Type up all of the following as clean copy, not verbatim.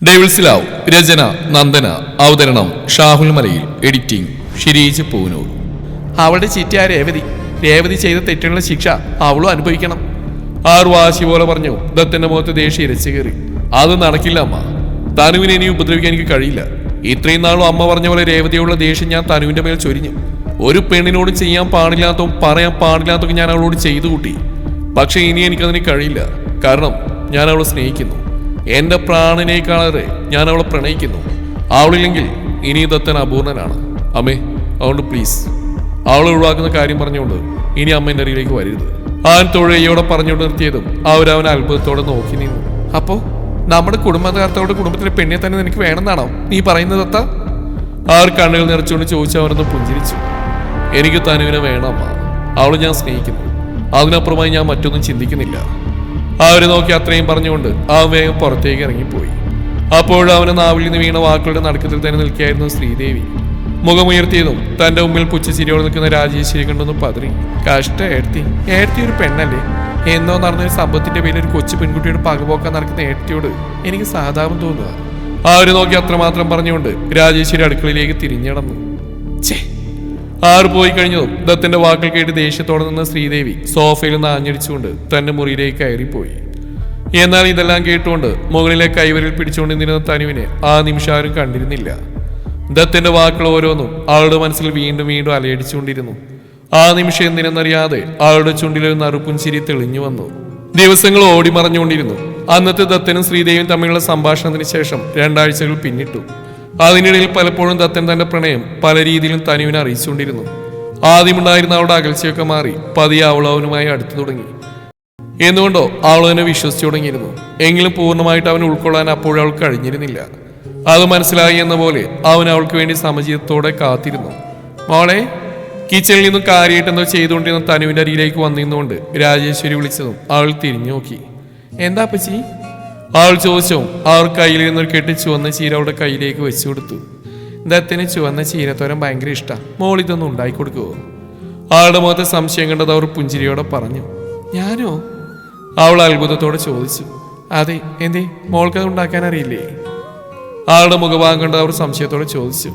ഡേവിൾസ് love രചന നന്ദന അവതരണം ഷാഹുൽ മലയിൽ editing Shireej Poonoor. അവളുടെ ചീറ്റയായ രേവതി ചെയ്ത തെറ്റിനുള്ള ശിക്ഷ അവളും അനുഭവിക്കണം. ആർ വാശി പോലെ പറഞ്ഞു. ദത്തന്റെ മുഖത്ത് ദേഷ്യം ഇരച്ചു കയറി. അത് നടക്കില്ല അമ്മ. തനുവിനെ ഇനി ഉപദ്രവിക്കാൻ എനിക്ക് കഴിയില്ല. ഇത്രയും നാളും അമ്മ പറഞ്ഞ പോലെ രേവതിയുള്ള ദേഷ്യം ഞാൻ തനുവിന്റെ മേൽ ചൊരിഞ്ഞു. ഒരു പെണ്ണിനോട് ചെയ്യാൻ പാടില്ലാത്തതും പറയാൻ പാടില്ലാത്തതൊക്കെ ഞാൻ അവളോട് ചെയ്തു കൂട്ടി. പക്ഷെ ഇനി എനിക്കതിന് കഴിയില്ല. കാരണം ഞാൻ അവളെ സ്നേഹിക്കുന്നു. എന്റെ പ്രാണനേക്കാളേറെ ഞാൻ അവളെ പ്രണയിക്കുന്നു. അവളില്ലെങ്കിൽ ഇനി ദത്തൻ അപൂർണനാണ്. അമ്മേ, അതുകൊണ്ട് പ്ലീസ് അവളെ ഒഴിവാക്കുന്ന കാര്യം പറഞ്ഞുകൊണ്ട് ഇനി അമ്മ എൻ്റെ അരികിലേക്ക് വരരുത്. അവൻ തൊഴയോടെ പറഞ്ഞുകൊണ്ട് നിർത്തിയതും അവരവൻ അത്ഭുതത്തോടെ നോക്കി നിന്നു. അപ്പോ നമ്മുടെ കുടുംബക്കാർത്തോടെ കുടുംബത്തിലെ പെണ്ണിനെ തന്നെ നിനക്ക് വേണമെന്നാണോ നീ പറയുന്നത് ദത്ത? അവർ കണ്ണുകൾ നിറച്ചുകൊണ്ട് ചോദിച്ചു. അവനൊന്ന് പുഞ്ചിരിച്ചു. എനിക്ക് തനുവിനെ വേണം അമ്മ. അവളെ ഞാൻ സ്നേഹിക്കുന്നു. അതിനപ്പുറമായി ഞാൻ മറ്റൊന്നും ചിന്തിക്കുന്നില്ല. അവരെ നോക്കി അത്രയും പറഞ്ഞുകൊണ്ട് അവൻ വേഗം പുറത്തേക്ക് ഇറങ്ങിപ്പോയി. അപ്പോഴും അവന് നാവിൽ നിന്ന് വീണ വാക്കുകളുടെ നടുക്കത്തിൽ തന്നെ നിൽക്കുകയായിരുന്നു ശ്രീദേവി. മുഖമുയർത്തിയതും തന്റെ മുമ്പിൽ പുച്ഛച്ചിരിയോടെ നിൽക്കുന്ന രാജേശ്വരി കണ്ടൊന്നും പതറി. കഷ്ട ഏടത്തി ഒരു പെണ്ണല്ലേ? എന്നോ നടന്നൊരു സംഭവത്തിന്റെ പേരിൽ ഒരു കൊച്ചു പെൺകുട്ടിയോട് പകപോക്കാൻ നടക്കുന്ന ഏടത്തിയോട് എനിക്ക് സഹതാപം തോന്നുക. അവരെ നോക്കി അത്രമാത്രം പറഞ്ഞുകൊണ്ട് രാജേശ്വരി അടുക്കളയിലേക്ക് തിരിഞ്ഞടന്നു. ആറ് പോയി കഴിഞ്ഞതും ദത്തന്റെ വാക്കുകൾ കേട്ട് ദേഷ്യത്തോടെ നിന്ന ശ്രീദേവി സോഫയിൽ നിന്ന് ആഞ്ഞടിച്ചുകൊണ്ട് തന്റെ മുറിയിലേക്ക് കയറിപ്പോയി. എന്നാൽ ഇതെല്ലാം കേട്ടുകൊണ്ട് മുകളിലെ കൈവരിൽ പിടിച്ചുകൊണ്ട് നിന്നിരുന്ന തനുവിനെ ആ നിമിഷം ആരും കണ്ടിരുന്നില്ല. ദത്തന്റെ വാക്കുകൾ ഓരോന്നും അവളുടെ മനസ്സിൽ വീണ്ടും വീണ്ടും അലയടിച്ചുകൊണ്ടിരുന്നു. ആ നിമിഷം എന്തിനെന്നറിയാതെ അവളുടെ ചുണ്ടിലൊരു നറുപ്പുഞ്ചിരി തെളിഞ്ഞു വന്നു. ദിവസങ്ങൾ ഓടിമറഞ്ഞുകൊണ്ടിരുന്നു. അന്നത്തെ ദത്തനും ശ്രീദേവിയും തമ്മിലുള്ള സംഭാഷണത്തിന് ശേഷം 2 ആഴ്ചകൾ പിന്നിട്ടു. അതിനിടയിൽ പലപ്പോഴും ദത്തൻ തന്റെ പ്രണയം പല രീതിയിലും തനുവിനെ അറിയിച്ചുകൊണ്ടിരുന്നു. ആദ്യമുണ്ടായിരുന്ന അവളുടെ അകൽച്ചയൊക്കെ മാറി പതിയെ അവളുമായി അടുത്തു തുടങ്ങി. എന്തുകൊണ്ടോ അവൾ അവനെ വിശ്വസിച്ചു തുടങ്ങിയിരുന്നു. എങ്കിലും പൂർണ്ണമായിട്ട് അവൻ ഉൾക്കൊള്ളാൻ അപ്പോഴും അവൾക്ക് കഴിഞ്ഞിരുന്നില്ല. അത് മനസ്സിലായി എന്ന പോലെ അവൻ അവൾക്ക് വേണ്ടി സമചിതത്തോടെ കാത്തിരുന്നു. മോളെ, കിച്ചണിൽ നിന്നും കാര്യമായിട്ടെന്തോ ചെയ്തുകൊണ്ടിരുന്ന തനുവിന്റെ അരികിലേക്ക് വന്നിരുന്നുകൊണ്ട് രാജേശ്വരി വിളിച്ചതും അവൾ തിരിഞ്ഞു നോക്കി. എന്താ അപ്പച്ചി? അവൾ ചോദിച്ചോ. അവർ കയ്യിൽ നിന്നൊരു കെട്ടി ചുവന്ന ചീര അവളുടെ കയ്യിലേക്ക് വെച്ചു കൊടുത്തു. ദത്തിന് ചുവന്ന ചീരത്തോരം ഭയങ്കര ഇഷ്ടമാണ്. മോൾ ഇതൊന്നും ഉണ്ടാക്കി കൊടുക്കുവോ? അവളുടെ മുഖത്തെ സംശയം കണ്ടത് അവർ പുഞ്ചിരിയോടെ പറഞ്ഞു. ഞാനോ? അവൾ അത്ഭുതത്തോടെ ചോദിച്ചു. അതെ, എന്തേ മോൾക്കത് ഉണ്ടാക്കാൻ അറിയില്ലേ? അവളുടെ മുഖഭാഗം കണ്ട് അവർ സംശയത്തോടെ ചോദിച്ചു.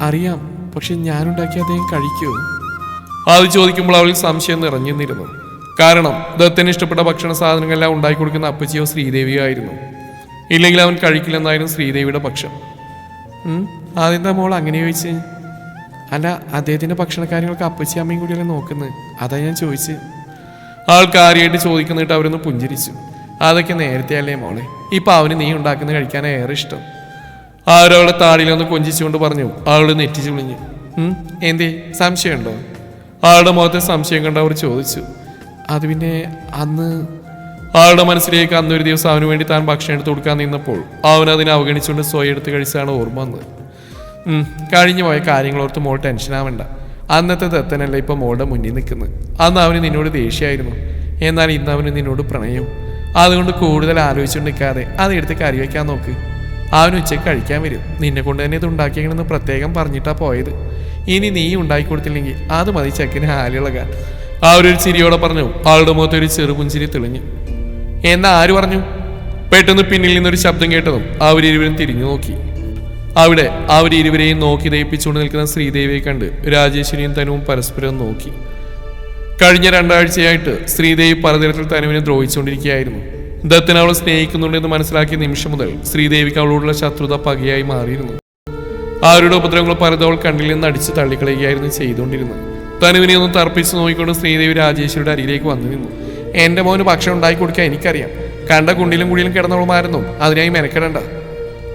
അറിയാം, പക്ഷെ ഞാനുണ്ടാക്കി അദ്ദേഹം കഴിക്കുമോ? അത് ചോദിക്കുമ്പോൾ അവളിൽ സംശയം നിറഞ്ഞിരുന്നു. കാരണം ദത്തന് ഇഷ്ടപ്പെട്ട ഭക്ഷണ സാധനങ്ങളെല്ലാം ഉണ്ടാക്കി കൊടുക്കുന്ന അപ്പച്ചിയോ ശ്രീദേവിയോ ആയിരുന്നു. ഇല്ലെങ്കിൽ അവൻ കഴിക്കില്ലെന്നായിരുന്നു ശ്രീദേവിയുടെ പക്ഷം. അതെന്താ മോൾ അങ്ങനെ ചോദിച്ച്? അല്ല, അദ്ദേഹത്തിന്റെ ഭക്ഷണ കാര്യങ്ങളൊക്കെ അപ്പച്ചി അമ്മയും കൂടിയല്ലേ നോക്കുന്നത്, അതാ ഞാൻ ചോദിച്ച്. ആൾ കാര്യമായിട്ട് ചോദിക്കുന്നിട്ട് അവരൊന്ന് പുഞ്ചിരിച്ചു. അതൊക്കെ നേരത്തെ അല്ലേ മോളെ, ഇപ്പൊ അവന് നീ ഉണ്ടാക്കുന്ന കഴിക്കാനാണ് ഏറെ ഇഷ്ടം. ആരവളെ താടിയിലൊന്ന് കൊഞ്ചിച്ചുകൊണ്ട് പറഞ്ഞു. അവള് നെറ്റിച്ചു വിളിഞ്ഞു. എന്തേ, സംശയമുണ്ടോ? ആളുടെ മുഖത്തെ സംശയം കണ്ട് അവർ ചോദിച്ചു. അത് പിന്നെ അന്ന് ആളുടെ മനസ്സിലേക്ക് അന്നൊരു ദിവസം അവന് വേണ്ടി താൻ ഭക്ഷണം എടുത്ത് കൊടുക്കാൻ നിന്നപ്പോൾ അവൻ അതിനെ അവഗണിച്ചുകൊണ്ട് സ്വയം എടുത്ത് കഴിച്ചാണ് ഓർമ്മ വന്നത്. കഴിഞ്ഞു പോയ കാര്യങ്ങളോർത്ത് മോൾ ടെൻഷൻ ആവണ്ട. അന്നത്തെ ദത്തനല്ല ഇപ്പൊ മോളുടെ മുന്നിൽ നിൽക്കുന്നത്. അന്ന് അവന് നിന്നോട് ദേഷ്യമായിരുന്നു, എന്നാൽ ഇന്ന് അവന് നിന്നോട് പ്രണയവും. അതുകൊണ്ട് കൂടുതൽ ആലോചിച്ചുകൊണ്ട് നിൽക്കാതെ അതെടുത്ത് കറി വയ്ക്കാൻ നോക്ക്. അവന് ഉച്ചയ്ക്ക് കഴിക്കാൻ വരും. നിന്നെ കൊണ്ട് തന്നെ ഇത് ഉണ്ടാക്കിയെന്ന് പ്രത്യേകം പറഞ്ഞിട്ടാ പോയത്. ഇനി നീ ഉണ്ടാക്കി കൊടുത്തില്ലെങ്കിൽ അത് മതി ചെക്കന് ഹാലിളകാൻ. അവരൊരു ചിരിയോടെ പറഞ്ഞു. ആളുടെ മുഖത്ത് ഒരു ചെറുപുഞ്ചിരി തെളിഞ്ഞു. എന്നാ ആര് പറഞ്ഞു? പെട്ടെന്ന് പിന്നിൽ നിന്നൊരു ശബ്ദം കേട്ടതും അവരിരുവരും തിരിഞ്ഞു നോക്കി. അവിടെ അവരിരുവരെയും നോക്കി ദയിപ്പിച്ചുകൊണ്ട് നിൽക്കുന്ന ശ്രീദേവിയെ കണ്ട് രാജേശ്വരിയും തനുവും പരസ്പരം നോക്കി. കഴിഞ്ഞ 2 ആഴ്ചയായിട്ട് ശ്രീദേവി പലതരത്തിൽ തനുവിനെ ദ്രോഹിച്ചുകൊണ്ടിരിക്കുകയായിരുന്നു. ദത്തൻ അവളെ സ്നേഹിക്കുന്നുണ്ടെന്ന് മനസ്സിലാക്കിയ നിമിഷം മുതൽ ശ്രീദേവിക്ക് അവളോടുള്ള ശത്രുത പകയായി മാറിയിരുന്നു. അവരുടെ ഉപദ്രവങ്ങൾ പലതും അവൾ കണ്ണിൽ നിന്ന് അടിച്ച് തള്ളിക്കളയുകയായിരുന്നു ചെയ്തുകൊണ്ടിരുന്നത്. തനുവിനെ ഒന്ന് തർപ്പിച്ച് നോക്കിക്കൊണ്ട് ശ്രീദേവി രാജേശ്വരിയുടെ അരിയിലേക്ക് വന്നു നിന്നു. എന്റെ മോന് ഭക്ഷണം ഉണ്ടാക്കി കൊടുക്കാൻ എനിക്കറിയാം. കണ്ട കുണ്ടിലും കുടിയിലും കിടന്നവളുമായിരുന്നു, അതിനായി മെനക്കെടണ്ട.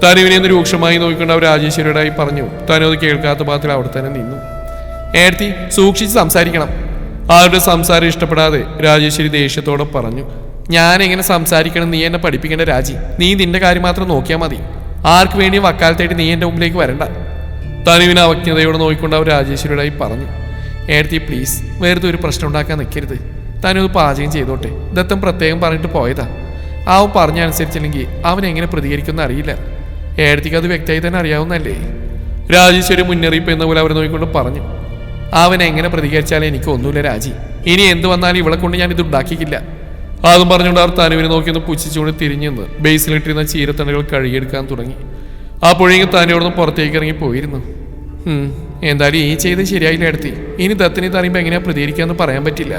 തനുവിനെ ഒന്ന് രൂക്ഷമായി നോക്കിക്കൊണ്ട് അവർ രാജേശ്വരിയോടായി പറഞ്ഞു. തനു അത് കേൾക്കാത്ത ഭാഗത്തിൽ അവിടെ തന്നെ നിന്നു. ഏടത്തി, സൂക്ഷിച്ച് സംസാരിക്കണം. അവരുടെ സംസാരം ഇഷ്ടപ്പെടാതെ രാജേശ്വരി ദേഷ്യത്തോടെ പറഞ്ഞു. ഞാൻ എങ്ങനെ സംസാരിക്കണം നീ എന്നെ പഠിപ്പിക്കേണ്ട രാജി. നീ നിന്റെ കാര്യം മാത്രം നോക്കിയാൽ മതി. ആർക്ക് വേണ്ടിയും വക്കാലത്തായിട്ട് നീ എൻ്റെ മുമ്പിലേക്ക് വരണ്ട. തനുവിനെ അവജ്ഞതയോടെ നോക്കിക്കൊണ്ട് അവർ രാജേശ്വരിയോടായി പറഞ്ഞു. ഏടത്തി പ്ലീസ്, വെറുതെ ഒരു പ്രശ്നം ഉണ്ടാക്കാൻ നിൽക്കരുത്. തനത് പാചകം ചെയ്തോട്ടെ. ദത്തം പ്രത്യേകം പറഞ്ഞിട്ട് പോയതാ. അവൻ പറഞ്ഞ അനുസരിച്ചില്ലെങ്കിൽ അവൻ എങ്ങനെ പ്രതികരിക്കുമെന്ന് അറിയില്ല. ഏടത്തിക്ക് അത് വ്യക്തമായി തന്നെ അറിയാവുന്നല്ലേ? രാജേശ്വരി മുന്നറിയിപ്പ് എന്ന പോലെ അവർ നോക്കിക്കൊണ്ട് പറഞ്ഞു. അവൻ എങ്ങനെ പ്രതികരിച്ചാലും എനിക്ക് ഒന്നുമില്ല രാജി. ഇനി എന്ത് വന്നാലും ഇവളെ കൊണ്ട് ഞാൻ ഇത് ഉണ്ടാക്കിക്കില്ല. അതും പറഞ്ഞുകൊണ്ട് അവർ തനുവിനെ നോക്കിയൊന്ന് പുച്ഛിച്ചുകൊണ്ട് തിരിഞ്ഞെന്ന് ബേസിലിട്ടിരുന്ന ചീരത്തണ്ടുകൾ കഴുകിയെടുക്കാൻ തുടങ്ങി. അപ്പോഴേക്കും തനിയോടൊന്ന് പുറത്തേക്ക് ഇറങ്ങി പോയിരുന്നു. എന്തായാലും ഈ ചെയ്ത് ശരിയായില്ല എടുത്തി. ഇനി ദത്തിനെ തറിയുമ്പോൾ എങ്ങനെയാ പ്രതികരിക്കാന്ന് പറയാൻ പറ്റില്ല.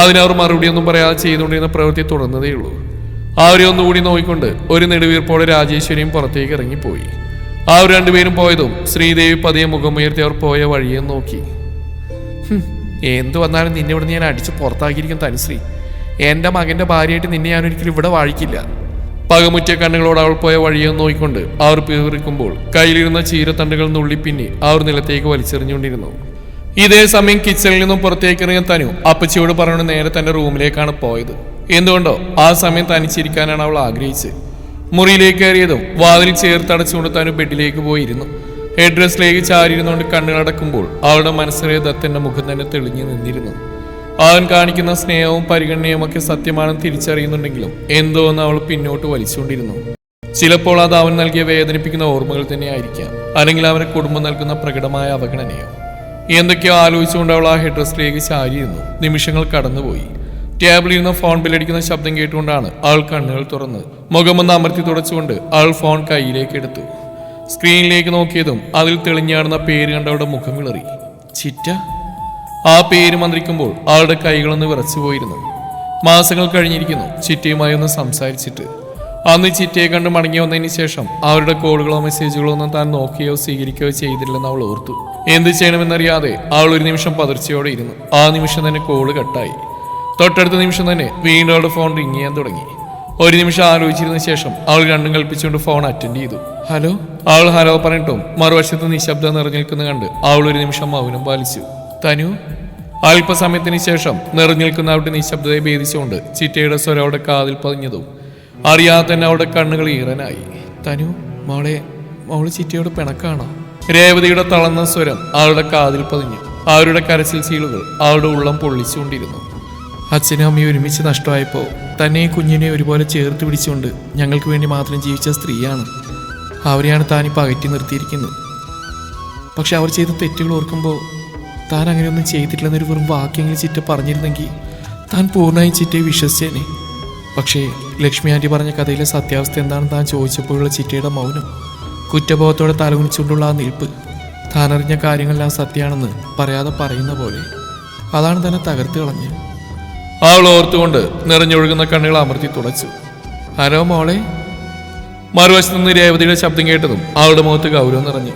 അതിനവർ മറുപടിയൊന്നും പറയാതെ ചെയ്തുകൊണ്ടിരുന്ന പ്രവൃത്തി തുടർന്നതേയുള്ളൂ. അവരെ ഒന്നുകൂടി നോക്കിക്കൊണ്ട് ഒരു നെടുവീർപ്പോടെ രാജേശ്വരിയും പുറത്തേക്ക് ഇറങ്ങിപ്പോയി. അവർ രണ്ടുപേരും പോയതും ശ്രീദേവി പതിയെ മുഖമുയർത്തി അവർ പോയ വഴിയെ നോക്കി. എന്തു വന്നാലും നിന്നെ ഇവിടെ ഞാൻ അടിച്ച് പുറത്താക്കിയിരിക്കും തനുശ്രീ. എൻ്റെ മകൻ്റെ ഭാര്യയായിട്ട് നിന്നെ ഞാൻ ഒരിക്കലും ഇവിടെ വാഴിക്കില്ല. പകമുറ്റ കണ്ണുകളോട് അവൾ പോയ വഴിയെ നോക്കിക്കൊണ്ട് അവർ പീറിക്കുമ്പോൾ കയ്യിലിരുന്ന ചീരത്തണ്ടുകൾ നുള്ളിപ്പിന്നി അവർ നിലത്തേക്ക് വലിച്ചെറിഞ്ഞുകൊണ്ടിരുന്നു. ഇതേ സമയം കിച്ചണിൽ നിന്നും പുറത്തേക്ക് ഇറങ്ങിയ തനു അപ്പച്ചിയോട് പറഞ്ഞു നേരെ തന്റെ റൂമിലേക്കാണ് പോയത്. എന്തുകൊണ്ടോ ആ സമയം തനിച്ചിരിക്കാനാണ് അവൾ ആഗ്രഹിച്ചത്. മുറിയിലേക്ക് കയറിയതും വാതിൽ ചേർത്തടച്ചുകൊണ്ട് തനു ബെഡിലേക്ക് പോയിരുന്നു. ഹെഡ് ഡ്രസ്സിലേക്ക് ചാരിയിരുന്നുകൊണ്ട് കണ്ണുകളടക്കുമ്പോൾ അവളുടെ മനസ്സിലെ ദത്തന്റെ മുഖം തന്നെ തെളിഞ്ഞു നിന്നിരുന്നു. അവൻ കാണിക്കുന്ന സ്നേഹവും പരിഗണനയും ഒക്കെ സത്യമാണെന്ന് തിരിച്ചറിയുന്നുണ്ടെങ്കിലും എന്തോ എന്ന് അവൾ പിന്നോട്ട് വലിച്ചുകൊണ്ടിരുന്നു. ചിലപ്പോൾ അത് അവൻ നൽകിയ വേദനിപ്പിക്കുന്ന ഓർമ്മകൾ തന്നെ ആയിരിക്കാം, അല്ലെങ്കിൽ അവന്റെ കുടുംബം നൽകുന്ന പ്രകടമായ അവഗണനയോ. എന്തൊക്കെയോ ആലോചിച്ചുകൊണ്ട് അവൾ ആ ഹെഡ് ഡ്രസ്സിലേക്ക് ചാരിയിരുന്നു. നിമിഷങ്ങൾ കടന്നുപോയി. ടേബിളിൽ നിന്ന് ഫോൺ ബില്ലടിക്കുന്ന ശബ്ദം കേട്ടുകൊണ്ടാണ് അവൾ കണ്ണുകൾ തുറന്ന് മുഖമൊന്ന് അമർത്തി തുടച്ചുകൊണ്ട് അവൾ ഫോൺ കയ്യിലേക്ക് എടുത്തു. സ്ക്രീനിലേക്ക് നോക്കിയതും അതിൽ തെളിഞ്ഞാടുന്ന പേര് കണ്ടവളുടെ മുഖം വിളറി. ചിറ്റ. ആ പേര് മന്ത്രിക്കുമ്പോൾ അവളുടെ കൈകളൊന്ന് വിറച്ചുപോയിരുന്നു. മാസങ്ങൾ കഴിഞ്ഞിരിക്കുന്നു ചിറ്റയുമായി ഒന്ന് സംസാരിച്ചിട്ട്. അന്ന് ചിറ്റയെ കണ്ട് മടങ്ങി വന്നതിന് ശേഷം അവരുടെ കോളുകളോ മെസ്സേജുകളോ ഒന്നും താൻ നോക്കുകയോ സ്വീകരിക്കുകയോ ചെയ്തില്ലെന്ന് അവൾ ഓർത്തു. എന്ത് ചെയ്യണമെന്നറിയാതെ അവൾ ഒരു നിമിഷം പതർച്ചയോടെ ഇരുന്നു. ആ നിമിഷം തന്നെ കോള് കട്ടായി. തൊട്ടടുത്ത നിമിഷം തന്നെ വീണ്ടും അവളുടെ ഫോൺ റിങ് ചെയ്യാൻ തുടങ്ങി. ഒരു നിമിഷം ആലോചിച്ചിരുന്ന ശേഷം അവൾ രണ്ടും കൽപ്പിച്ചുകൊണ്ട് ഫോൺ അറ്റൻഡ് ചെയ്തു. ഹലോ. അവൾ ഹലോ പറഞ്ഞിട്ടും മറുവശത്ത് നിശബ്ദം നിറഞ്ഞിരിക്കുന്ന കണ്ട് അവൾ ഒരു നിമിഷം മൗനം പാലിച്ചു. തനു. അല്പസമയത്തിന് ശേഷം നിറഞ്ഞിരിക്കുന്ന അവരുടെ നിശബ്ദതയെ ഭേദിച്ചുകൊണ്ട് ചിറ്റയുടെ സ്വരം അവളുടെ കാതിൽ പതിഞ്ഞതും അറിയാതെ തന്നെ അവളുടെ കണ്ണുകൾ ഈറനായി. തനു മോള് ചിറ്റയോട് പിണക്കാണോ? രേവതിയുടെ തളർന്ന സ്വരം അവളുടെ കാതിൽ പതിഞ്ഞു. അവരുടെ കരച്ചിൽ സീലുകൾ അവളുടെ ഉള്ളം പൊള്ളിച്ചുകൊണ്ടിരുന്നു. അച്ഛനും അമ്മയും ഒരുമിച്ച് നഷ്ടമായപ്പോൾ തന്നെ കുഞ്ഞിനെ ഒരുപോലെ ചേർത്ത് പിടിച്ചുകൊണ്ട് ഞങ്ങൾക്ക് വേണ്ടി മാത്രം ജീവിച്ച സ്ത്രീയാണ്. അവരെയാണ് താനിപ്പോൾ അകറ്റി നിർത്തിയിരിക്കുന്നത്. പക്ഷെ അവർ ചെയ്ത തെറ്റുകൾ ഓർക്കുമ്പോൾ താൻ അങ്ങനെയൊന്നും ചെയ്തിട്ടില്ലെന്നൊരു വെറും വാക്യങ്ങൾ ചിറ്റ പറഞ്ഞിരുന്നെങ്കിൽ താൻ പൂർണ്ണമായും ചിറ്റയെ വിശ്വസിച്ചേനെ. പക്ഷേ ലക്ഷ്മി ആൻറ്റി പറഞ്ഞ കഥയിലെ സത്യാവസ്ഥ എന്താണെന്ന് താൻ ചോദിച്ചപ്പോഴുള്ള ചിറ്റയുടെ മൗനം, കുറ്റബോധത്തോടെ തലകുനിച്ചുകൊണ്ടുള്ള ആ നിൽപ്പ്, താനറിഞ്ഞ കാര്യങ്ങളെല്ലാം സത്യമാണെന്ന് പറയാതെ പറയുന്ന പോലെ, അതാണ് തന്നെ തകർത്ത് കളഞ്ഞത്. അവൾ ഓർത്തുകൊണ്ട് നിറഞ്ഞൊഴുകുന്ന കണ്ണുകൾ അമർത്തി തുടച്ചു. ഹലോ മോളെ. മറുവശത്ത് നിന്ന് രേവതിയുടെ ശബ്ദം കേട്ടതും അവളുടെ മുഖത്ത് ഗൗരവം നിറഞ്ഞു.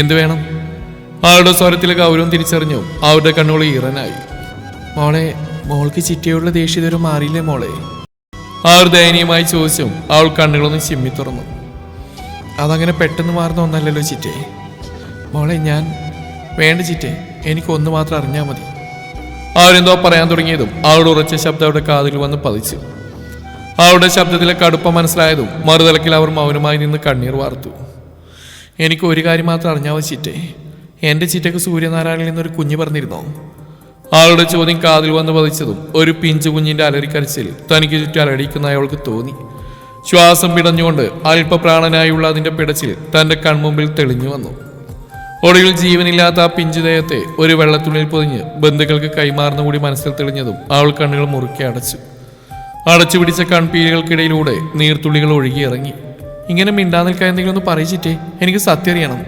എന്തു വേണം? അവളുടെ സ്വരത്തിലെ ഗൗരവം തിരിച്ചറിഞ്ഞു അവരുടെ കണ്ണുകൾ ഈറനായി. മോൾക്ക് ചിറ്റയോടുള്ള ദേഷ്യം ഇതുവരെ മാറിയില്ലേ മോളെ? അവർ ദയനീയമായി ചോദിച്ചും അവൾ കണ്ണുകളൊന്നും ചിമ്മി തുറന്നു. അതങ്ങനെ പെട്ടെന്ന് മാറുന്ന ഒന്നല്ലല്ലോ ചിറ്റേ. മോളെ വേണ്ട ചിറ്റേ, എനിക്കൊന്നു മാത്രം അറിഞ്ഞാൽ മതി. അവരെന്തോ പറയാൻ തുടങ്ങിയതും അവളുടെ ഉറച്ച ശബ്ദം അവരുടെ കാതിൽ വന്ന് പതിച്ചു. അവളുടെ ശബ്ദത്തിലെ കടുപ്പം മനസ്സിലായതും മറുതലക്കിൽ അവർ മൗനമായി നിന്ന് കണ്ണീർ വാർത്തു. എനിക്ക് ഒരു കാര്യം മാത്രം അറിഞ്ഞാൽ മതി ചിറ്റേ. എൻ്റെ ചിറ്റയ്ക്ക് സൂര്യനാരായണിൽ നിന്നൊരു കുഞ്ഞ് പറഞ്ഞിരുന്നോ? അവളുടെ ചോദ്യം കാതിൽ വന്ന് പതിച്ചതും ഒരു പിഞ്ചു കുഞ്ഞിന്റെ അലറിക്കരച്ചിൽ തനിക്ക് ചുറ്റും അലടിക്കുന്ന അയാൾക്ക് തോന്നി. ശ്വാസം പിടഞ്ഞുകൊണ്ട് അല്പപ്രാണനായുള്ള അതിന്റെ പിടച്ചിൽ തന്റെ കൺമുമ്പിൽ തെളിഞ്ഞു വന്നു. ഒടുവിൽ ജീവനില്ലാത്ത ആ പിഞ്ചുദേഹത്തെ ഒരു വെള്ളത്തുള്ളിൽ പൊതിഞ്ഞ് ബന്ധുക്കൾക്ക് കൈമാറുന്ന കൂടി മനസ്സിൽ തെളിഞ്ഞതും അവൾ കണ്ണുകൾ മുറുക്കി അടച്ചു പിടിച്ച കൺപീലുകൾക്കിടയിലൂടെ നീർത്തുള്ളികൾ ഒഴുകിയിറങ്ങി. ഇങ്ങനെ മിണ്ടാ നിൽക്കാൻ എന്തെങ്കിലും ഒന്ന് പറയിച്ചിട്ടേ, എനിക്ക് സത്യം അറിയണം.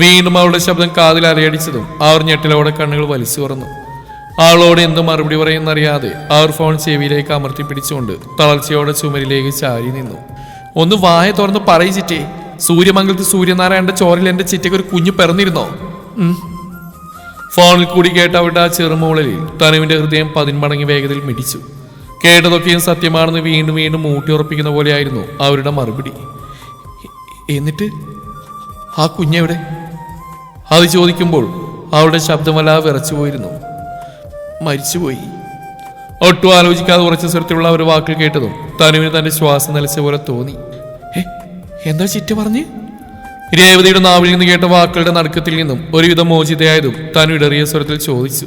വീണ്ടും അവളുടെ ശബ്ദം കാതിൽ അലയടിച്ചതും അവർ ഞെട്ടിലോടെ കണ്ണുകൾ വലിച്ചു തുറന്നു. അവളോട് എന്ത് മറുപടി പറയുന്നറിയാതെ അവർ ഫോൺ ചെവിയിലേക്ക് അമർത്തി പിടിച്ചുകൊണ്ട് തളർച്ചയോടെ ചുമരിലേക്ക് ചാരി നിന്നു. ഒന്ന് വായ തുറന്ന് പറയിച്ചിട്ടേ, സൂര്യമംഗലത്ത് സൂര്യനാരായണന്റെ ചോരയിൽ എന്റെ ചിറ്റയ്ക്ക് ഒരു കുഞ്ഞു പിറന്നിരുന്നോ? ഫോണിൽ കൂടി കേട്ട അവരുടെ ആ ചെറുമൂളലിൽ തനുവിന്റെ ഹൃദയം 10 മടങ്ങ് വേഗതയിൽ മിടിച്ചു. കേട്ടതൊക്കെയും സത്യമാണെന്ന് വീണ്ടും വീണ്ടും ഊട്ടിയുറപ്പിക്കുന്ന പോലെയായിരുന്നു അവരുടെ മറുപടി. എന്നിട്ട് ആ കുഞ്ഞെവിടെ? അത് ചോദിക്കുമ്പോൾ അവളുടെ ശബ്ദമല്ലാതെ വിറച്ചു പോയിരുന്നു. മരിച്ചുപോയി. ഒട്ടും ആലോചിക്കാതെ ഉറച്ച സ്വരത്തിലുള്ള ഒരു വാക്കുകൾ കേട്ടതും തനുവിന് തന്റെ ശ്വാസം നിലച്ച പോലെ തോന്നി. എന്താ ചിറ്റ പറഞ്ഞ്? രേവതിയുടെ നാവിൽ നിന്ന് കേട്ട വാക്കുകളുടെ നടുക്കത്തിൽ നിന്നും ഒരുവിധം മോചിതയായതും തനു ഇടറിയ സ്വരത്തിൽ ചോദിച്ചു.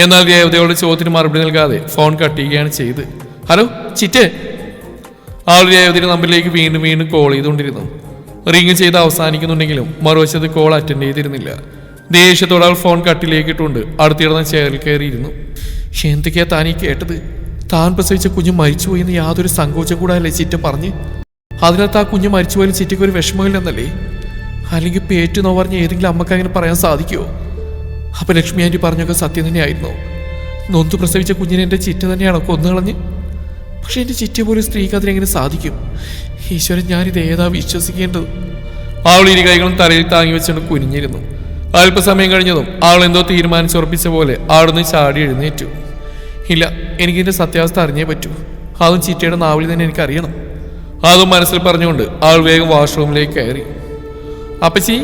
എന്നാൽ രേവതിയുടെ ചോദ്യത്തിന് മറുപടി നൽകാതെ ഫോൺ കട്ട് ചെയ്യുകയാണ് ചെയ്ത്. ഹലോ ചിറ്റേ. അവൾ രേവതിയുടെ നമ്പറിലേക്ക് വീണ്ടും വീണ്ടും കോൾ ചെയ്തുകൊണ്ടിരുന്നു. റിങ് ചെയ്ത് അവസാനിക്കുന്നുണ്ടെങ്കിലും മറുവശത്ത് കോൾ അറ്റൻഡ് ചെയ്തിരുന്നില്ല. ദേഷ്യത്തോടെ അവൾ ഫോൺ കട്ടിലേക്ക് ഇട്ടുകൊണ്ട് അടുത്തിടുന്ന ചെയറിൽ കയറിയിരുന്നു. എന്തൊക്കെയാ താനീ കേട്ടത്? താൻ പ്രസവിച്ച കുഞ്ഞ് മരിച്ചുപോയി എന്ന് യാതൊരു സങ്കോചം കൂടാല്ലേ ചിറ്റ പറഞ്ഞ്? അതിനകത്ത് ആ കുഞ്ഞ് മരിച്ചുപോയാലും ചിറ്റയ്ക്ക് ഒരു വിഷമമില്ലെന്നല്ലേ? അല്ലെങ്കിൽ പേറ്റ് നോ പറഞ്ഞ് ഏതെങ്കിലും അമ്മക്ക് അങ്ങനെ പറയാൻ സാധിക്കുമോ? അപ്പൊ ലക്ഷ്മി ആൻറ്റി പറഞ്ഞൊക്കെ സത്യം തന്നെയായിരുന്നോ? നൊന്തു പ്രസവിച്ച കുഞ്ഞിനെ എൻ്റെ ചിറ്റ തന്നെയാണോ കൊന്നുകളഞ്ഞ്? പക്ഷെ എൻ്റെ ചിറ്റ പോലും സ്ത്രീക്ക് അതിനെങ്ങനെ സാധിക്കും? ഈശ്വരൻ, ഞാനിത് ഏതാ വിശ്വസിക്കേണ്ടത്? അവൾ ഇരു കൈകളും തലയിൽ താങ്ങി വെച്ചുകൊണ്ട് കുനിഞ്ഞിരുന്നു. അല്പസമയം കഴിഞ്ഞതും അവൾ എന്തോ തീരുമാനിച്ചുറപ്പിച്ച പോലെ അവിടുന്ന് ചാടി എഴുന്നേറ്റു. ഇല്ല, എനിക്കിതിൻ്റെ സത്യാവസ്ഥ അറിഞ്ഞേ പറ്റൂ. അതും ചിറ്റയുടെ നാവിൽ തന്നെ എനിക്കറിയണം. അതും മനസ്സിൽ പറഞ്ഞുകൊണ്ട് അവൾ വേഗം വാഷ്റൂമിലേക്ക് കയറി. അപ്പച്ചി,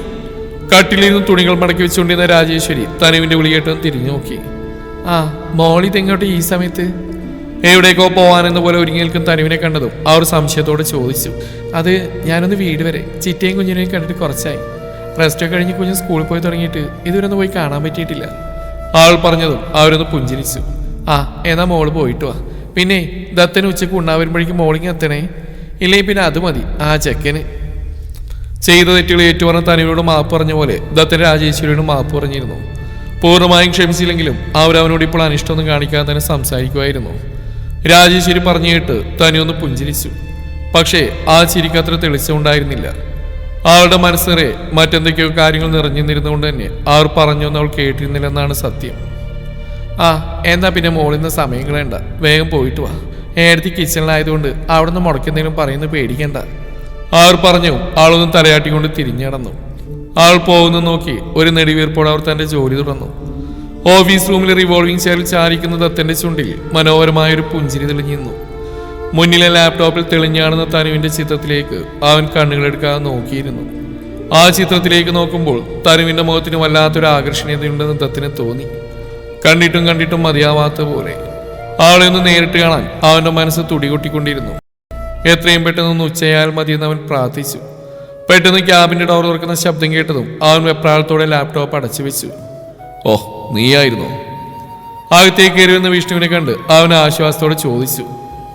കട്ടിലിരുന്ന് തുണികൾ മടക്കി വെച്ചുകൊണ്ടിരുന്ന രാജേശ്വരി തനുവിന്റെ വിളി കേട്ടൊന്ന് തിരിഞ്ഞു നോക്കി. ആ മോളിതെങ്ങോട്ട് ഈ സമയത്ത്? എവിടേക്കോ പോവാനെന്ന പോലെ ഒരുങ്ങി നിൽക്കുന്ന തനുവിനെ കണ്ടതും അവർ സംശയത്തോടെ ചോദിച്ചു. അത് ഞാനൊന്ന് വീട് വരെ. ചിറ്റയും കുഞ്ഞിനെയും കണ്ടിട്ട് കുറച്ചായി. റെസ്റ്റൊക്കെ കഴിഞ്ഞ് കുഞ്ഞ് സ്കൂളിൽ പോയി തുടങ്ങിയിട്ട് ഇതുവരെ ഒന്ന് പോയി കാണാൻ പറ്റിയിട്ടില്ല. അവൾ പറഞ്ഞതും അവരൊന്ന് പുഞ്ചിരിച്ചു. ആ, എന്നാ മോള് പോയിട്ട് വാ. പിന്നെ ദത്തന് ഉച്ചക്ക് ഉണ്ണാൻ വരുമ്പോഴേക്കും മോളിങ് എത്തണേ. ഇല്ലേ പിന്നെ അത് മതി. ആ ചെക്കന് ചെയ്ത തെറ്റുകൾ ഏറ്റുപറഞ്ഞ തനുവിനോട് മാപ്പ് പറഞ്ഞ പോലെ ദത്തൻ രാജേശ്വരിയോട് മാപ്പ് പറഞ്ഞിരുന്നു. പൂർണ്ണമായും ക്ഷമിച്ചില്ലെങ്കിലും അവരവനോട് ഇപ്പോൾ അനിഷ്ടമൊന്നും കാണിക്കാതെ തന്നെ സംസാരിക്കുമായിരുന്നു. രാജേശ്വരി പറഞ്ഞു കേട്ട് തനി ഒന്ന് പുഞ്ചിരിച്ചു. പക്ഷേ ആ ചിരിക്ക് അത്ര തെളിച്ചമുണ്ടായിരുന്നില്ല. അവളുടെ മനസ്സിറെ മറ്റെന്തൊക്കെയോ കാര്യങ്ങൾ നിറഞ്ഞിരുന്നതുകൊണ്ട് തന്നെ അവർ പറഞ്ഞൊന്നും അവൾ കേട്ടിരുന്നില്ലെന്നാണ് സത്യം. ആ, എന്നാ പിന്നെ മോളിന്ന് സമയം കളയണ്ട, വേഗം പോയിട്ട് വാ. ഏടത്തി കിച്ചണിലായതുകൊണ്ട് അവിടെ നിന്ന് മുടക്കെന്തെങ്കിലും പറയുന്നത് പേടിക്കണ്ട. അവർ പറഞ്ഞു. അവളൊന്നും തലയാട്ടിക്കൊണ്ട് തിരിഞ്ഞടന്നു. അവൾ പോകുന്നു നോക്കി ഒരു നെടുവീർപ്പോടെ അവർ തന്റെ ജോലി തുടർന്നു. ഓഫീസ് റൂമിൽ റിവോൾവിംഗ് ചെയറിൽ ചാരിക്കുന്ന ദത്തന്റെ ചുണ്ടിൽ മനോഹരമായൊരു പുഞ്ചിരി തെളിഞ്ഞിരുന്നു. മുന്നിലെ ലാപ്ടോപ്പിൽ തെളിഞ്ഞാടുന്ന തനുവിന്റെ ചിത്രത്തിലേക്ക് അവൻ കണ്ണുകളെടുക്കാതെ നോക്കിയിരുന്നു. ആ ചിത്രത്തിലേക്ക് നോക്കുമ്പോൾ തനുവിന്റെ മുഖത്തിന് വല്ലാത്തൊരു ആകർഷണീയതയുണ്ടെന്ന് ദത്തിന് തോന്നി. കണ്ടിട്ടും മതിയാവാത്ത പോലെ അവളെ ഒന്ന് നേരിട്ട് കാണാൻ അവന്റെ മനസ്സ് തുടികൊട്ടിക്കൊണ്ടിരുന്നു. എത്രയും പെട്ടെന്ന് ഉച്ചയായാൽ മതിയെന്ന് അവൻ പ്രാർത്ഥിച്ചു. പെട്ടെന്ന് ക്യാബിന്റെ ഡോർ തുറക്കുന്ന ശബ്ദം കേട്ടതും അവൻ വെപ്രാളത്തോടെ ലാപ്ടോപ്പ് അടച്ചു വെച്ചു. ഓ, നീയായിരുന്നോ? അകത്തേക്ക് കയറി വന്ന വിഷ്ണുവിനെ കണ്ട് അവൻ ആശ്വാസത്തോടെ ചോദിച്ചു.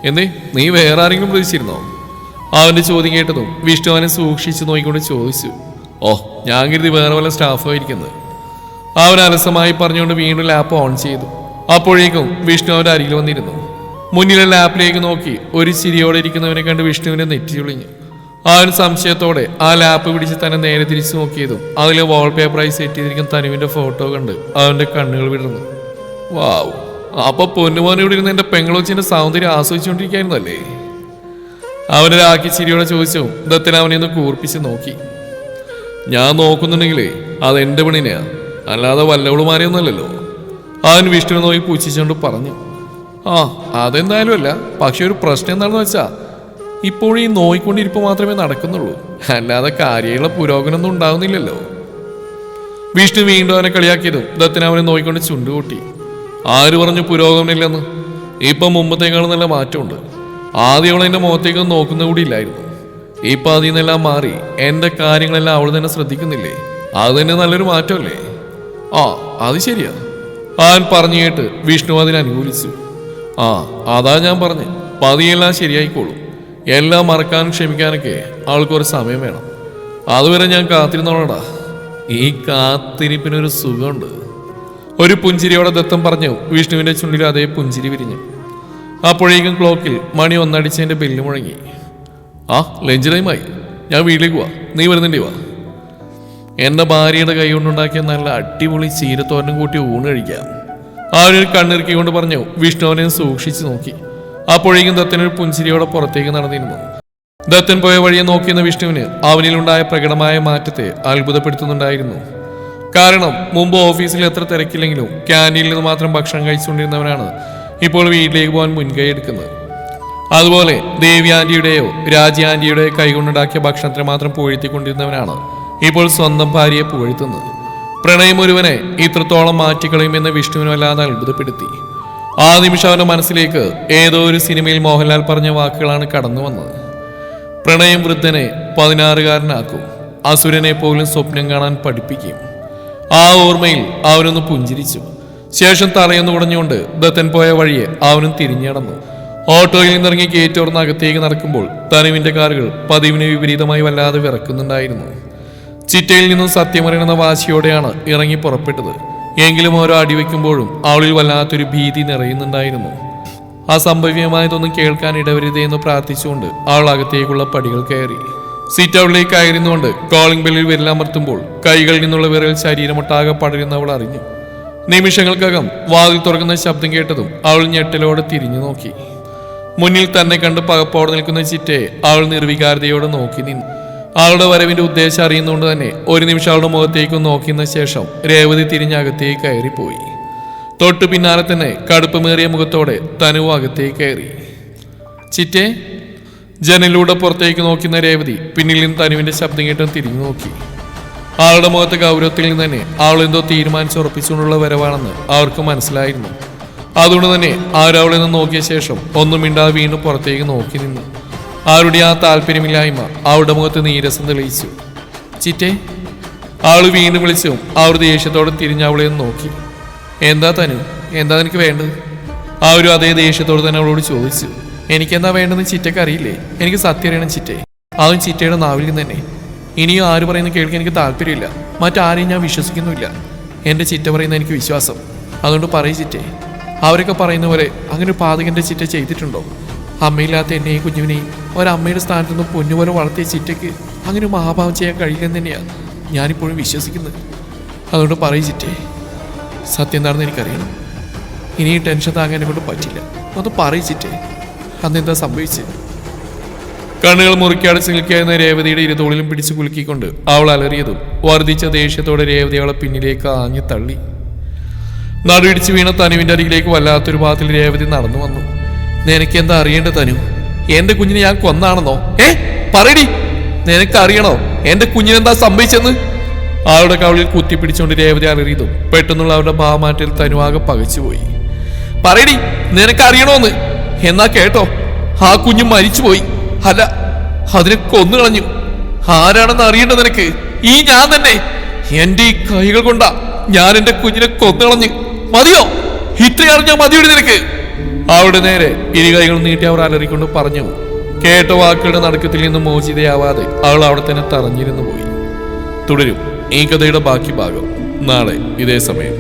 എന്തേ, നീ വേറെ ആരെങ്കിലും പ്രതീക്ഷിച്ചിരുന്നോ? അവന്റെ ചോദ്യം കേട്ടതും വിഷ്ണു അവനെ സൂക്ഷിച്ചു നോക്കിക്കൊണ്ട് ചോദിച്ചു. ഓ, ഞാൻ കരുതി വേറെ വല്ല സ്റ്റാഫായിരിക്കുന്നത്. അവൻ അലസമായി പറഞ്ഞുകൊണ്ട് വീണ്ടും ലാപ്പ് ഓൺ ചെയ്തു. അപ്പോഴേക്കും വിഷ്ണു അവന്റെ അരികിൽ വന്നിരുന്നു. മുന്നിലെ ലാപ്പിലേക്ക് നോക്കി ഒരു ചിരിയോടെ ഇരിക്കുന്നവനെ കണ്ട് വിഷ്ണുവിനെ നെറ്റി ചുളിഞ്ഞു. അവൻ സംശയത്തോടെ ആ ലാപ്പ് പിടിച്ച് തന്നെ നേരെ തിരിച്ചു നോക്കിയതും അതിലെ വാൾപേപ്പറായി സെറ്റ് ചെയ്തിരിക്കുന്ന തനുവിന്റെ ഫോട്ടോ കണ്ട് അവന്റെ കണ്ണുകൾ വിടർന്നു. വാവ്, അപ്പൊ പൊന്നുമോനോട് ഇരുന്ന് എന്റെ പെങ്ങളോച്ചിന്റെ സൗന്ദര്യം ആസ്വദിച്ചുകൊണ്ടിരിക്കായിരുന്നല്ലേ? അവനൊരാക്കി ചിരിയോടെ ചോദിച്ചു. ദത്തൻ അവനെ ഒന്ന് കൂർപ്പിച്ച് നോക്കി. ഞാൻ നോക്കുന്നുണ്ടെങ്കിലേ അത് എന്റെ പെണ്ണിനെയാ, അല്ലാതെ വല്ലവളുമാരെയൊന്നുമല്ലല്ലോ. അവൻ വിഷ്ണുവിനെ നോക്കി പൂച്ഛിച്ചുകൊണ്ട് പറഞ്ഞു. ആ, അതെന്തായാലും അല്ല. പക്ഷെ ഒരു പ്രശ്നം എന്താണെന്ന് വെച്ചാ ഇപ്പോഴും ഈ നോയിക്കൊണ്ടിരിപ്പ് മാത്രമേ നടക്കുന്നുള്ളൂ, അല്ലാതെ കാര്യമുള്ള പുരോഗമനമൊന്നും ഉണ്ടാകുന്നില്ലല്ലോ. വിഷ്ണു വീണ്ടും അവനെ കളിയാക്കിയതും ദത്തൻ അവനെ നോയിക്കൊണ്ട് ചുണ്ടുകൂട്ടി. ആര് പറഞ്ഞു പുരോഗമനമില്ലെന്ന്? ഇപ്പം മുമ്പത്തേക്കാളും നല്ല മാറ്റമുണ്ട്. ആദ്യം അവൾ എൻ്റെ മുഖത്തേക്ക് നോക്കുന്ന കൂടി ഇല്ലായിരുന്നു. ഇപ്പം അതിൽ നിന്നെല്ലാം മാറി എൻ്റെ കാര്യങ്ങളെല്ലാം അവൾ തന്നെ ശ്രദ്ധിക്കുന്നില്ലേ? അത് തന്നെ നല്ലൊരു മാറ്റമല്ലേ? ആ, അത് ശരിയാ. അവൻ പറഞ്ഞു കേട്ട് വിഷ്ണു അതിനെ അനുകൂലിച്ചു. ആ, അതാ ഞാൻ പറഞ്ഞു, പതിയെല്ലാം ശരിയായിക്കോളും. എല്ലാം മറക്കാനും ക്ഷമിക്കാനൊക്കെ ആൾക്കൊരു സമയം വേണം. അതുവരെ ഞാൻ കാത്തിരുന്നോളടാ. ഈ കാത്തിരിപ്പിനൊരു സുഖമുണ്ട്. ഒരു പുഞ്ചിരിയോടെ ദത്തം പറഞ്ഞു. വിഷ്ണുവിന്റെ ചുണ്ടിൽ അതേ പുഞ്ചിരി വിരിഞ്ഞു. അപ്പോഴേക്കും ക്ലോക്കിൽ മണി 1 അടിച്ചതിന്റെ ബെല്ല് മുഴങ്ങി. ആ, ലഞ്ച് ടൈമായി. ഞാൻ വീട്ടിലേക്ക് പോവാ, നീ വരുന്നുണ്ടേ വാ. എന്റെ ഭാര്യയുടെ കൈ കൊണ്ടുണ്ടാക്കിയ നല്ല അടിപൊളി ചീരത്തോരനും കൂട്ടി ഊണ് കഴിക്കാം. അവനൊരു കണ്ണിറുക്കിക്കൊണ്ട് പറഞ്ഞു. വിഷ്ണു അവനെ സൂക്ഷിച്ചു നോക്കി. അപ്പോഴേക്കും ദത്തനൊരു പുഞ്ചിരിയോടെ പുറത്തേക്ക് നടന്നിരുന്നു. ദത്തൻ പോയ വഴിയെ നോക്കിയെന്ന വിഷ്ണുവിന് അവനിലുണ്ടായ പ്രകടമായ മാറ്റത്തെ അത്ഭുതപ്പെടുത്തുന്നുണ്ടായിരുന്നു. കാരണം മുമ്പ് ഓഫീസിൽ എത്ര തിരക്കില്ലെങ്കിലും ക്യാൻറ്റീനിൽ നിന്ന് മാത്രം ഭക്ഷണം കഴിച്ചുകൊണ്ടിരുന്നവനാണ് ഇപ്പോൾ വീട്ടിലേക്ക് പോകാൻ മുൻകൈ എടുക്കുന്നത്. അതുപോലെ ദേവി ആന്റിയുടെയോ രാജി ആന്റിയുടെയോ കൈകൊണ്ടുണ്ടാക്കിയ ഭക്ഷണത്തിന് മാത്രം പുകഴ്ത്തിക്കൊണ്ടിരുന്നവനാണ് ഇപ്പോൾ സ്വന്തം ഭാര്യയെ പുകഴ്ത്തുന്നത്. പ്രണയം ഒരുവനെ ഇത്രത്തോളം മാറ്റിക്കളയുമെന്ന് വിഷ്ണുവിനെ വല്ലാതെ അത്ഭുതപ്പെടുത്തി. ആ നിമിഷം അവന്റെ മനസ്സിലേക്ക് ഏതോ ഒരു സിനിമയിൽ മോഹൻലാൽ പറഞ്ഞ വാക്കുകളാണ് കടന്നു വന്നത്. പ്രണയം വൃദ്ധനെ 16-കാരനാക്കും, അസുരനെ പോലും സ്വപ്നം കാണാൻ പഠിപ്പിക്കും. ആ ഓർമ്മയിൽ അവനൊന്ന് പുഞ്ചിരിച്ചു. ശേഷം തറയൊന്നു കുടഞ്ഞുകൊണ്ട് ദത്തൻ പോയ വഴിയെ അവനും തിരിഞ്ഞടന്നു. ഓട്ടോയിൽ നിന്നിറങ്ങി ഗേറ്റ് തുറന്ന് അകത്തേക്ക് നടക്കുമ്പോൾ തനുവിന്റെ കാറുകൾ പതിവിന് വിപരീതമായി വല്ലാതെ വിറക്കുന്നുണ്ടായിരുന്നു. ചിറ്റയിൽ നിന്നും സത്യമറിയണമെന്ന വാശിയോടെയാണ് ഇറങ്ങി പുറപ്പെട്ടത്. എങ്കിലും ഓരോ അടിവെക്കുമ്പോഴും അവളിൽ വല്ലാത്തൊരു ഭീതി നിറയുന്നുണ്ടായിരുന്നു. അസംഭവ്യമായതൊന്നും കേൾക്കാൻ ഇടവരുതേ എന്ന് പ്രാർത്ഥിച്ചുകൊണ്ട് അവൾ അകത്തേക്കുള്ള പടികൾ കയറി. സീറ്റ് ഔട്ടിലേക്ക് കയറുന്നുകൊണ്ട് കോളിംഗ് ബെല്ലിൽ വിരലമർത്തുമ്പോൾ കൈകളിൽ നിന്നുള്ള വിരൽ ശരീരമൊട്ടാകെ പടരുന്ന അവൾ അറിഞ്ഞു. നിമിഷങ്ങൾക്കകം വാതിൽ തുറക്കുന്ന ശബ്ദം കേട്ടതും അവൾ ഞെട്ടലോടെ തിരിഞ്ഞു നോക്കി. മുന്നിൽ തന്നെ കണ്ട് പകപ്പോടെ നിൽക്കുന്ന ചിറ്റയെ അവൾ നിർവികാരതയോടെ നോക്കി നിന്നു. അവളുടെ വരവിന്റെ ഉദ്ദേശം അറിയുന്നതുകൊണ്ട് തന്നെ ഒരു നിമിഷം അവളുടെ മുഖത്തേക്ക് നോക്കിയ ശേഷം രേവതി തിരിഞ്ഞകത്തേക്ക് കയറിപ്പോയി. തൊട്ടു പിന്നാലെ തന്നെ കടുപ്പമേറിയ മുഖത്തോടെ തനു അകത്തേക്ക് കയറി. ചിറ്റേ, ജനലിലൂടെ പുറത്തേക്ക് നോക്കുന്ന രേവതി പിന്നിൽ നിന്ന് തനുവിന്റെ ശബ്ദം കേട്ടും തിരിഞ്ഞു നോക്കി. അവളുടെ മുഖത്തെ ഗൗരവത്തിൽ നിന്ന് തന്നെ അവൾ എന്തോ തീരുമാനിച്ചുറപ്പിച്ചുകൊണ്ടുള്ള വരവാണെന്ന് അവർക്ക് മനസ്സിലായിരുന്നു. അതുകൊണ്ട് തന്നെ അവരവളിൽ നിന്ന് നോക്കിയ ശേഷം ഒന്നും മിണ്ടാതെ വീണ്ടും പുറത്തേക്ക് നോക്കി നിന്നു. അവരുടെ ആ താല്പര്യമില്ലായ്മ അവളുടെ മുഖത്ത് നീരസം തെളിയിച്ചു. ചിറ്റേ, അവൾ വീണ്ടും വിളിച്ചു. അവർ ദേഷ്യത്തോടെ തിരിഞ്ഞ് അവളെ നോക്കി. എന്താ തനു, എന്താ നിനക്ക് വേണ്ടത്? അവരും അതേ ദേഷ്യത്തോട് തന്നെ അവളോട് ചോദിച്ചു. എനിക്കെന്താ വേണ്ടെന്ന് ചിറ്റയ്ക്ക് അറിയില്ലേ? എനിക്ക് സത്യം അറിയണം ചിറ്റേ, അതും ചിറ്റയുടെ നാവിൽ നിന്ന് തന്നെ. ഇനിയും ആര് പറയുന്നത് കേൾക്കാൻ എനിക്ക് താല്പര്യമില്ല. മറ്റാരെയും ഞാൻ വിശ്വസിക്കുന്നുമില്ല. എൻ്റെ ചിറ്റ പറയുന്ന എനിക്ക് വിശ്വാസം. അതുകൊണ്ട് പറയും ചിറ്റേ, അവരൊക്കെ പറയുന്ന പോലെ അങ്ങനെ ഒരു പാതകൻ്റെ ചിറ്റ ചെയ്തിട്ടുണ്ടോ? അമ്മയില്ലാത്ത എന്നെയും കുഞ്ഞുവിനെയും ഒരമ്മയുടെ സ്ഥാനത്ത് നിന്ന് പൊന്നുപോലെ വളർത്തിയ ചിറ്റയ്ക്ക് അങ്ങനെ മഹാഭാവം ചെയ്യാൻ കഴിയില്ലെന്ന് തന്നെയാണ് ഞാനിപ്പോഴും വിശ്വസിക്കുന്നത്. അതുകൊണ്ട് പറയും ചിറ്റേ, സത്യം എന്താണെന്ന് എനിക്കറിയണം. ഇനി ഈ ടെൻഷൻ താങ്ങാൻ എന്നെ കൊണ്ട് പറ്റില്ല. ഒന്ന് പറയും ചിറ്റേ, അന്നെന്താ സംഭവിച്ചത്? കണ്ണുകൾ മുറുക്കിയടച്ച് നിൽക്കുന്ന രേവതിയുടെ ഇരുതോളിലും പിടിച്ചു കുലുക്കിക്കൊണ്ട് അവൾ അലറിയതും വർദ്ധിച്ച ദേഷ്യത്തോടെ രേവതി അവളെ പിന്നിലേക്ക് ആഞ്ഞു തള്ളി. നടുയിടിച്ച് വീണ തനുവിന്റെ അരികിലേക്ക് വല്ലാത്തൊരു ഭാഗത്തിൽ രേവതി നടന്നു വന്നു. നിനക്കെന്താ അറിയേണ്ട തനു? എന്റെ കുഞ്ഞിനെ ഞാൻ കൊന്നാണെന്നോ? പറയടി, നിനക്കറിയണോ എന്റെ കുഞ്ഞിനെന്താ സംഭവിച്ചെന്ന്? അവളുടെ കവളിൽ കുത്തിപ്പിടിച്ചുകൊണ്ട് രേവതി അലറിയതും പെട്ടെന്നുള്ള അവരുടെ ഭാവമാറ്റിൽ തനുവാകെ പകച്ചുപോയി. പറയടി, നിനക്കറിയണോന്ന്? എന്നാ കേട്ടോ, ആ കുഞ്ഞു മരിച്ചുപോയി. അല്ല, അതിനെ കൊന്നു കളഞ്ഞു. ആരാണെന്ന് അറിയേണ്ട നിനക്ക്? ഈ ഞാൻ തന്നെ. എന്റെ ഈ കൈകൾ കൊണ്ടാ ഞാൻ എന്റെ കുഞ്ഞിനെ കൊന്നു കളഞ്ഞു. മതിയോ? ഇത്രയാണ് ഞാൻ മതിയോടി നിനക്ക്? അവിടെ നേരെ ഇരു കൈകൾ നീട്ടി അവർ അലറിക്കൊണ്ട് പറഞ്ഞു. കേട്ട വാക്കുകളുടെ നടുക്കത്തിൽ നിന്ന് മോചിതയാവാതെ അവൾ അവിടെ തന്നെ തറഞ്ഞിരുന്നു പോയി. തുടരും ഈ കഥയുടെ ബാക്കി ഭാഗം നാളെ ഇതേ സമയം.